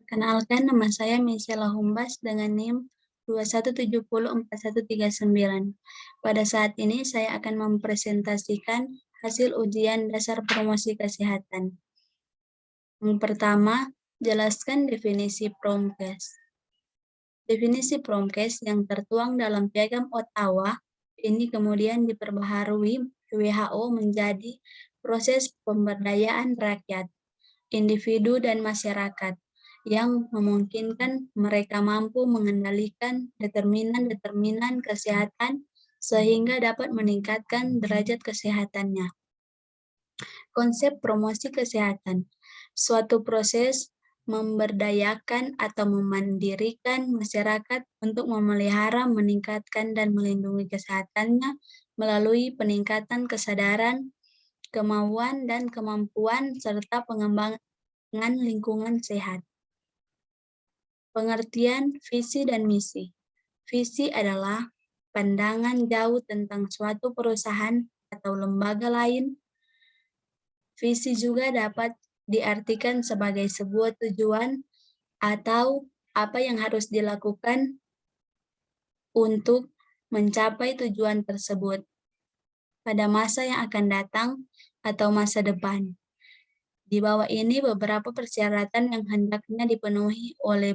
Kenalkan, nama saya Michela Humbas dengan NIM 21704139. Pada saat ini saya akan mempresentasikan hasil ujian dasar promosi kesehatan. Yang pertama, jelaskan definisi Promkes. Definisi Promkes yang tertuang dalam Piagam Ottawa ini kemudian diperbaharui WHO menjadi proses pemberdayaan rakyat, individu dan masyarakat yang memungkinkan mereka mampu mengendalikan determinan-determinan kesehatan sehingga dapat meningkatkan derajat kesehatannya. Konsep promosi kesehatan, suatu proses memberdayakan atau memandirikan masyarakat untuk memelihara, meningkatkan, dan melindungi kesehatannya melalui peningkatan kesadaran, kemauan, dan kemampuan, serta pengembangan lingkungan sehat. Pengertian visi dan misi. Visi adalah pandangan jauh tentang suatu perusahaan atau lembaga lain. Visi juga dapat diartikan sebagai sebuah tujuan atau apa yang harus dilakukan untuk mencapai tujuan tersebut pada masa yang akan datang atau masa depan. Di bawah ini beberapa persyaratan yang hendaknya dipenuhi oleh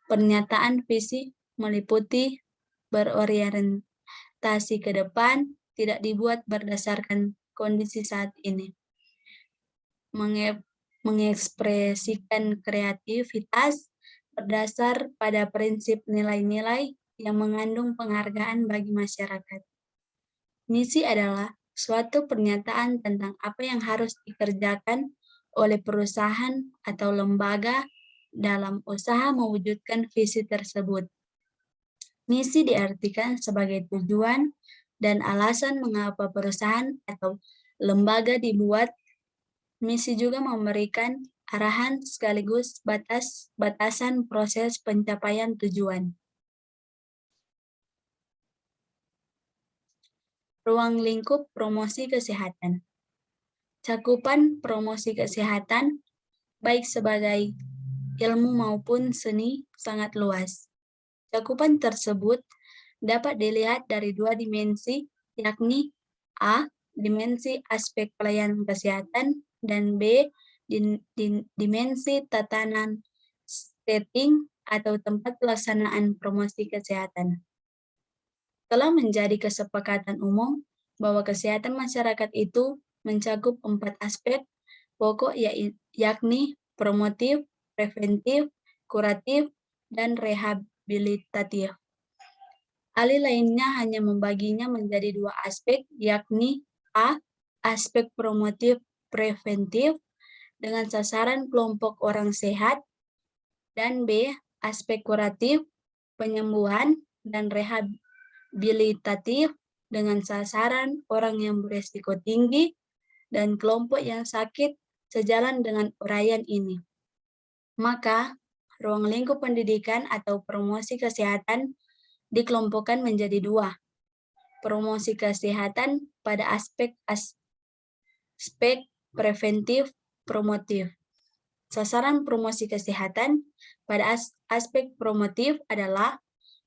pernyataan visi meliputi berorientasi ke depan, tidak dibuat berdasarkan kondisi saat ini, mengekspresikan kreativitas berdasar pada prinsip nilai-nilai yang mengandung penghargaan bagi masyarakat. Misi adalah suatu pernyataan tentang apa yang harus dikerjakan oleh perusahaan atau lembaga dalam usaha mewujudkan visi tersebut. Misi diartikan sebagai tujuan dan alasan mengapa perusahaan atau lembaga dibuat. Misi juga memberikan arahan sekaligus batasan proses pencapaian tujuan. Ruang lingkup promosi kesehatan. Cakupan promosi kesehatan, baik sebagai ilmu maupun seni, sangat luas. Cakupan tersebut dapat dilihat dari dua dimensi, yakni A. Dimensi aspek pelayanan kesehatan, dan B. Dimensi tatanan setting atau tempat pelaksanaan promosi kesehatan. Telah menjadi kesepakatan umum bahwa kesehatan masyarakat itu mencakup 4 aspek pokok, yakni promotif, preventif, kuratif, dan rehabilitatif. Ahli lainnya hanya membaginya menjadi 2 aspek, yakni A. Aspek promotif preventif dengan sasaran kelompok orang sehat, dan B. Aspek kuratif, penyembuhan, dan rehabilitatif dengan sasaran orang yang beresiko tinggi dan kelompok yang sakit sejalan dengan uraian ini. Maka, ruang lingkup pendidikan atau promosi kesehatan dikelompokkan menjadi 2. Promosi kesehatan pada aspek preventif promotif. Sasaran promosi kesehatan pada aspek promotif adalah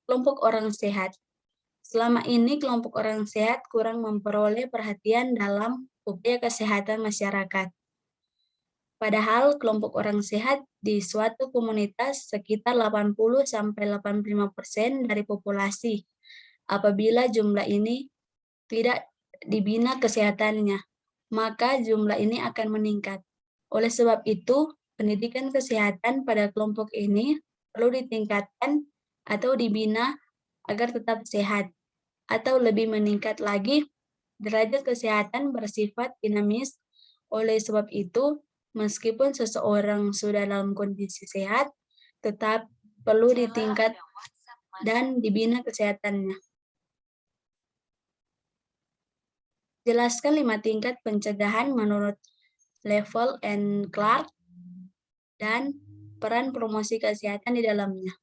kelompok orang sehat. Selama ini kelompok orang sehat kurang memperoleh perhatian dalam upaya kesehatan masyarakat. Padahal kelompok orang sehat di suatu komunitas sekitar 80-85% dari populasi. Apabila jumlah ini tidak dibina kesehatannya, maka jumlah ini akan meningkat. Oleh sebab itu, pendidikan kesehatan pada kelompok ini perlu ditingkatkan atau dibina agar tetap sehat, atau lebih meningkat lagi, derajat kesehatan bersifat dinamis. Oleh sebab itu, meskipun seseorang sudah dalam kondisi sehat, tetap perlu ditingkat dan dibina kesehatannya. Jelaskan 5 tingkat pencegahan menurut Level and Clark dan peran promosi kesehatan di dalamnya.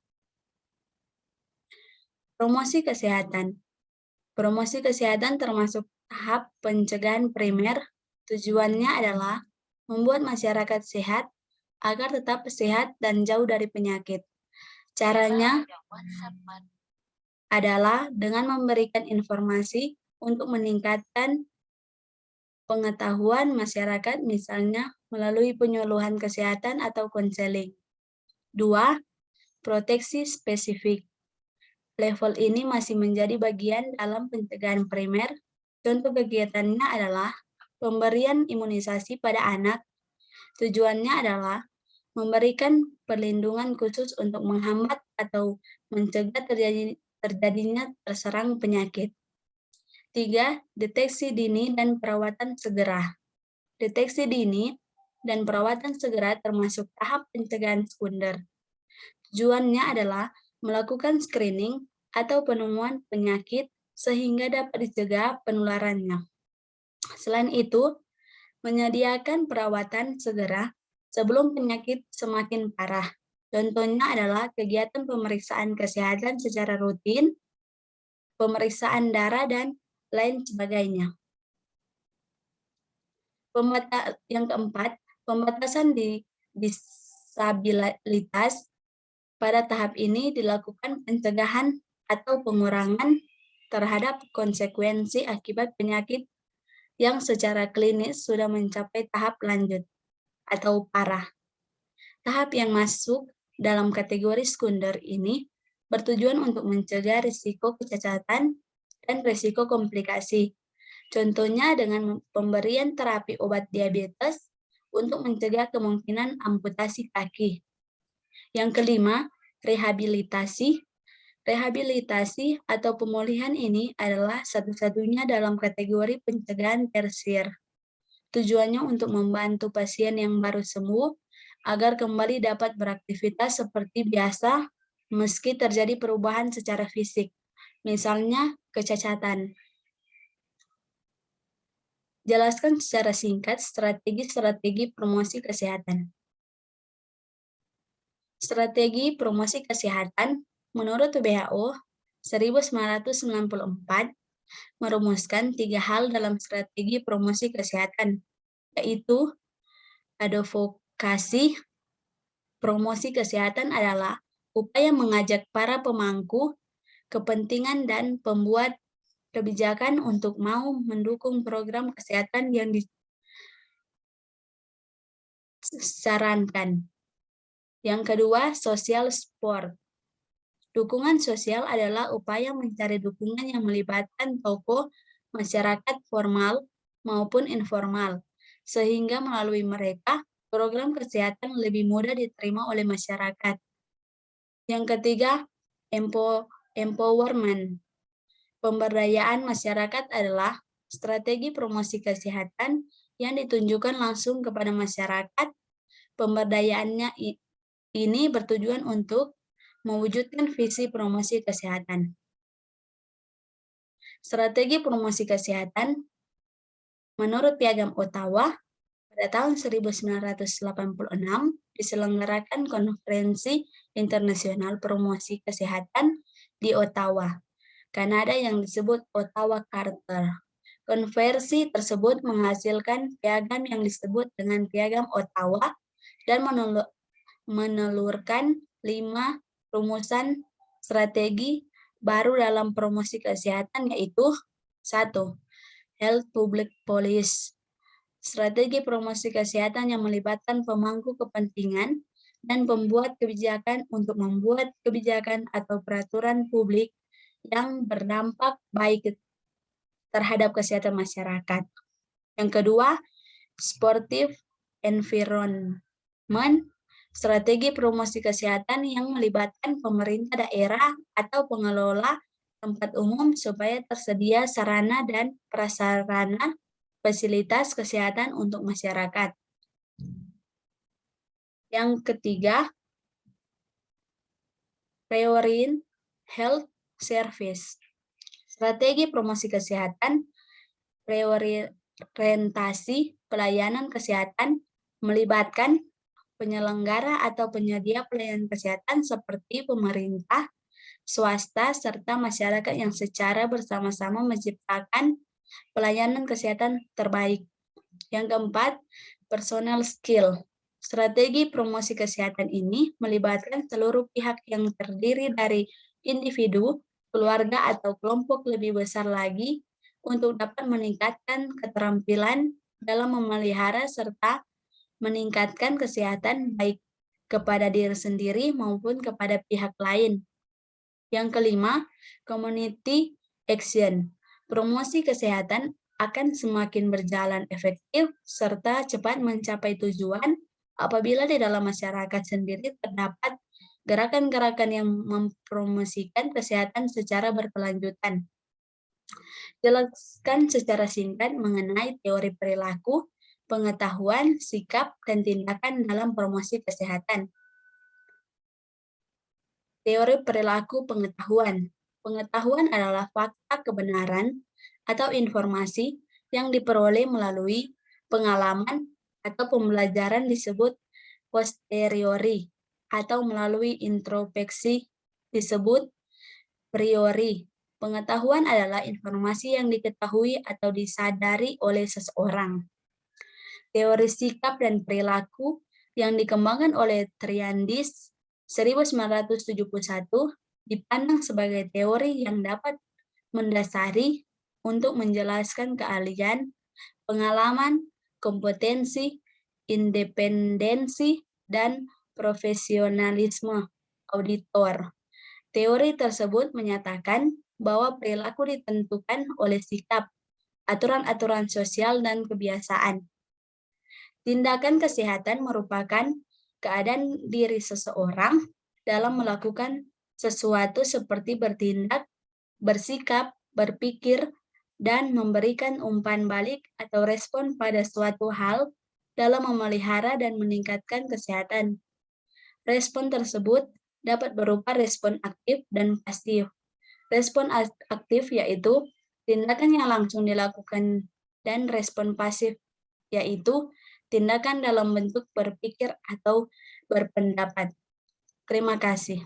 Promosi kesehatan. Promosi kesehatan termasuk tahap pencegahan primer. Tujuannya adalah membuat masyarakat sehat agar tetap sehat dan jauh dari penyakit. Caranya adalah dengan memberikan informasi untuk meningkatkan pengetahuan masyarakat, misalnya melalui penyuluhan kesehatan atau konseling. 2. Proteksi spesifik. Level ini masih menjadi bagian dalam pencegahan primer. Contoh kegiatannya adalah pemberian imunisasi pada anak. Tujuannya adalah memberikan perlindungan khusus untuk menghambat atau mencegah terjadinya terserang penyakit. 3. Deteksi dini dan perawatan segera. Deteksi dini dan perawatan segera termasuk tahap pencegahan sekunder. Tujuannya adalah melakukan screening atau penemuan penyakit sehingga dapat dicegah penularannya. Selain itu, menyediakan perawatan segera sebelum penyakit semakin parah. Contohnya adalah kegiatan pemeriksaan kesehatan secara rutin, pemeriksaan darah, dan lain sebagainya. Yang keempat, pembatasan disabilitas. Pada tahap ini dilakukan pencegahan atau pengurangan terhadap konsekuensi akibat penyakit yang secara klinis sudah mencapai tahap lanjut atau parah. Tahap yang masuk dalam kategori sekunder ini bertujuan untuk mencegah risiko kecacatan dan risiko komplikasi. Contohnya dengan pemberian terapi obat diabetes untuk mencegah kemungkinan amputasi kaki. Yang kelima, rehabilitasi. Rehabilitasi atau pemulihan ini adalah satu-satunya dalam kategori pencegahan tersier. Tujuannya untuk membantu pasien yang baru sembuh agar kembali dapat beraktivitas seperti biasa meski terjadi perubahan secara fisik, misalnya kecacatan. Jelaskan secara singkat strategi-strategi promosi kesehatan. Strategi promosi kesehatan menurut WHO 1994 merumuskan 3 hal dalam strategi promosi kesehatan, yaitu advokasi. Promosi kesehatan adalah upaya mengajak para pemangku kepentingan dan pembuat kebijakan untuk mau mendukung program kesehatan yang disarankan. Yang kedua, social support. Dukungan sosial adalah upaya mencari dukungan yang melibatkan tokoh masyarakat formal maupun informal, sehingga melalui mereka program kesehatan lebih mudah diterima oleh masyarakat. Yang ketiga, empowerment. Pemberdayaan masyarakat adalah strategi promosi kesehatan yang ditunjukkan langsung kepada masyarakat. Pemberdayaannya ini bertujuan untuk mewujudkan visi promosi kesehatan. Strategi promosi kesehatan menurut Piagam Ottawa pada tahun 1986 diselenggarakan Konferensi Internasional Promosi Kesehatan di Ottawa, Kanada yang disebut Ottawa Charter. Konferensi tersebut menghasilkan piagam yang disebut dengan Piagam Ottawa dan menelurkan 5 rumusan strategi baru dalam promosi kesehatan, yaitu 1. Health Public Policy. Strategi promosi kesehatan yang melibatkan pemangku kepentingan dan pembuat kebijakan untuk membuat kebijakan atau peraturan publik yang berdampak baik terhadap kesehatan masyarakat. Yang kedua, sportive environment. Strategi promosi kesehatan yang melibatkan pemerintah daerah atau pengelola tempat umum supaya tersedia sarana dan prasarana fasilitas kesehatan untuk masyarakat. Yang ketiga, priority health service. Strategi promosi kesehatan, prioritasasi pelayanan kesehatan melibatkan penyelenggara atau penyedia pelayanan kesehatan seperti pemerintah, swasta, serta masyarakat yang secara bersama-sama menciptakan pelayanan kesehatan terbaik. Yang keempat, personal skill. Strategi promosi kesehatan ini melibatkan seluruh pihak yang terdiri dari individu, keluarga, atau kelompok lebih besar lagi untuk dapat meningkatkan keterampilan dalam memelihara serta meningkatkan kesehatan baik kepada diri sendiri maupun kepada pihak lain. Yang kelima, community action. Promosi kesehatan akan semakin berjalan efektif serta cepat mencapai tujuan apabila di dalam masyarakat sendiri terdapat gerakan-gerakan yang mempromosikan kesehatan secara berkelanjutan. Jelaskan secara singkat mengenai teori perilaku, pengetahuan, sikap, dan tindakan dalam promosi kesehatan. Teori perilaku pengetahuan. Pengetahuan adalah fakta kebenaran atau informasi yang diperoleh melalui pengalaman atau pembelajaran disebut posteriori atau melalui introspeksi disebut priori. Pengetahuan adalah informasi yang diketahui atau disadari oleh seseorang. Teori sikap dan perilaku yang dikembangkan oleh Triandis 1971 dipandang sebagai teori yang dapat mendasari untuk menjelaskan keahlian, pengalaman, kompetensi, independensi, dan profesionalisme auditor. Teori tersebut menyatakan bahwa perilaku ditentukan oleh sikap, aturan-aturan sosial, dan kebiasaan. Tindakan kesehatan merupakan keadaan diri seseorang dalam melakukan sesuatu seperti bertindak, bersikap, berpikir, dan memberikan umpan balik atau respon pada suatu hal dalam memelihara dan meningkatkan kesehatan. Respon tersebut dapat berupa respon aktif dan pasif. Respon aktif yaitu tindakan yang langsung dilakukan dan respon pasif yaitu tindakan dalam bentuk berpikir atau berpendapat. Terima kasih.